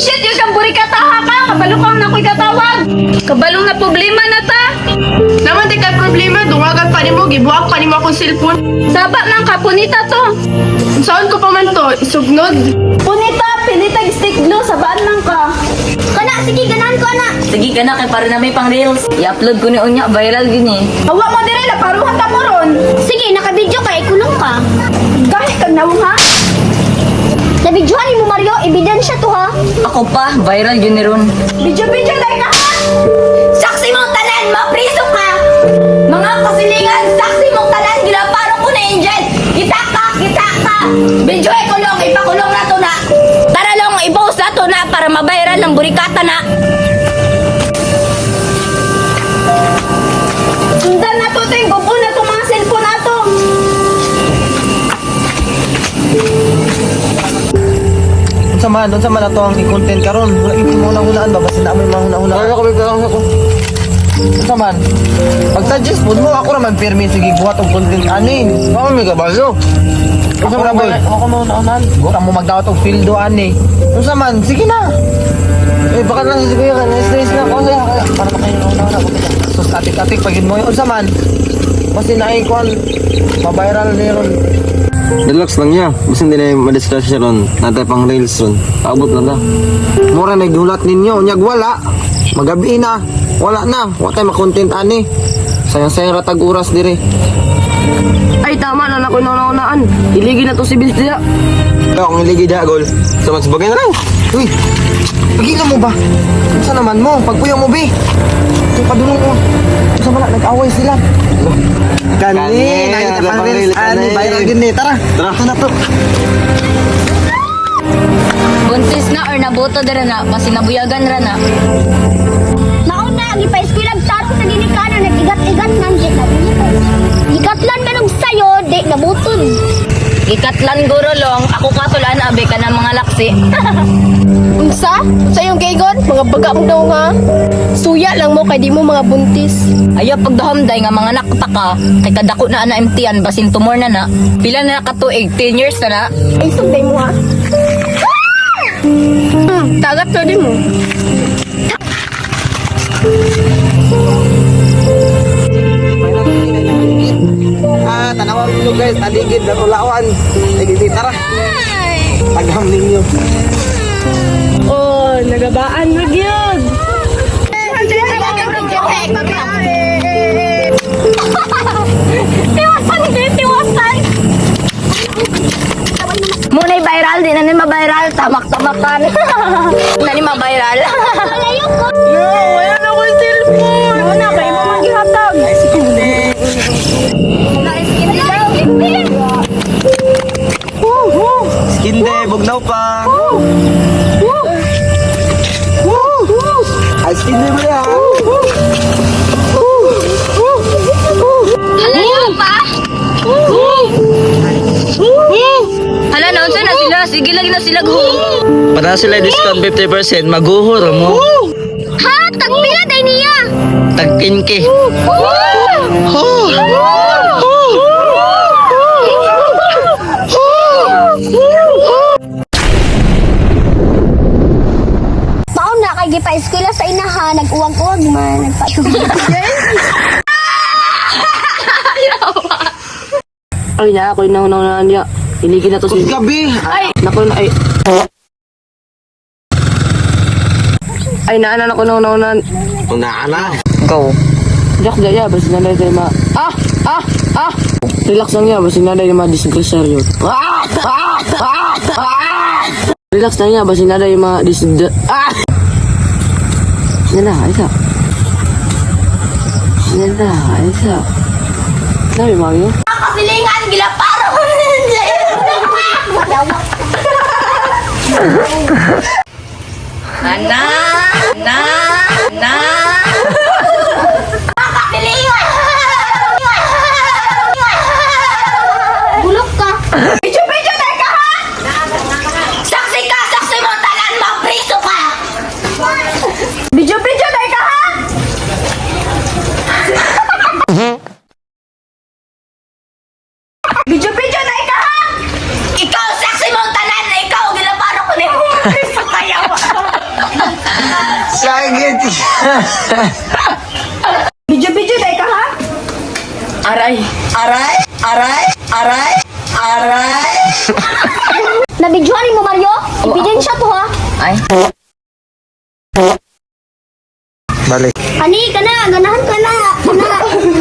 Bullshit yung kang buri kataha ka. Kabalukang na ko'y katawag. Kabalong na problema na ta. Naman di kay problema, dungagan pa ni mo, gibuak pa ni mo akong cellphone. Saba ng kapunita to. Saan ko pa man to, isugnod. Punita, pinitag stick glue. Sabaan lang ka. Kana, sige, ganahan ko, ana. Sige ka na, kay para na may pang reels. I-upload ko ni Unya, viral gini. Hawa mo dire, laparuhan ka mo ron. Sige, naka-video ka, ikulong ka. Kahit kang nawang ha. Nabidyohan ni mo, Mario, ebidensya to, ha? Ako pa, viral gini ron. Video dahil ka ha. Saksi mong tanan, mapriso ka! Mga kasilingan, saksi mong tanan, ginaparo ko na Angel! Kita ka! Video ikulong, ipakulong na to na! Tara lang, i-post na to na para mabayran ng burikata na! Sundan na to, ting. Bubo na to mga cellphone na to. Doon sa man ato ang i-content karon. Wala ito mo hunaan ba basin na mo mga hunaan. Ay ako ako. Doon sa man. Pag suggest mo ako naman permi sige buhat og content ani. Ako may kabaso. Ako na ba? Ako mo hunaan. Gora mo magdawat og field do ani. Doon sa man, sige na. Eh baka lang sige ka, nice na ako para makayo hunaan ako. So static pagid mo yun sa man. Basin na ay kon ma-viral ni ron. Relax lang niya. Basta hindi na ma-discuss siya ron. Natay pang reels ron. Paabot na ta. Mura na gulat ninyo, nyag wala. Magabi na. Wala na. Wala tayo makontent ani. Sayang-sayang ratag oras dire. Ay, tama na ako naunaan. Iligi na to si Vince diya. Ikaw, kung iligi da, gol. Sa mas bagay na lang. Uy, pagila mo ba? Saan naman mo? Pagpuyo mo, be. Ito, padulong mo. Saan pala, nag-away sila. Kani, nakita pang reels. Ani, viral gini. Tara, ito na to. Buntis na or nabuto dira na, masinabuyagan ra na. Mauna, gipa-eskwela tarong sa ginikana, nag-igat-igat ng jet na Gigatlan ka nung sayo, di nabutod. Ikatlan guro long, ako katulaan abe ka ng mga laksi. Unsa? Sa yung kaygon? Mga baga mo daw nga. Suya lang mo, kay di mo mga buntis. Ayaw pagdahamday nga mga nakataka, kay kadako na ana MTN, basin tumor na na. Pila na nakatuig, 10 years na na. Ay, sunday mo ha. Tagat na din mo. Tanawan nyo guys, taligid na tulawan. Sige, tara. Tagam ninyo. Oh, nagabaan mo yun. Tiwasan! Muna viral, di na ni ma-viral, tamak-tamakan. Na ni ma-viral. Malayo ko! Wala na ko yung cellphone. Muna, kayo mo maghihatag. Skinde, bugnaw pa. Ay, skinde mo yan. Alayo pa? Hala, naunsa na sila? Sige lagi na sila go. Para sila discount 50%, maguhor mo. Ha? Tagpila day niya! Tag-10K. Maon na kay gipa-eskwela sa inaha, nag-uwag-uwag man, Ay, na ako yung naunaan niya. Iligi na to si... Gabi. Naku na, ay... Ay, naanan ako naunaan. Unaana. Ikaw. Jack daya, basta nanay tayo ma... Relax lang niya, basta nanay tayo ma-disgressaryo. Relax lang niya, basta nanay tayo Yan na, isa. Sabi, Mario? Kasilingan, gilaparo ko na Ana! Kasilingan! Bulok ka! Video dahil ka ha. Saksi ka! Saksi mo tanan! Mapriso ka! Video dahil ka ha. Video dahil ka ha. Ikaw saksi mo tanan! Ikaw, gilaparo ko na Video-video dahil ka ha? Aray! Aray! Aray! Aray! Aray! Nabidyohanin mo, Mario? Ebidensya to, ha? Ay. Balik. Ani, kana, ganahan ka na. Kana.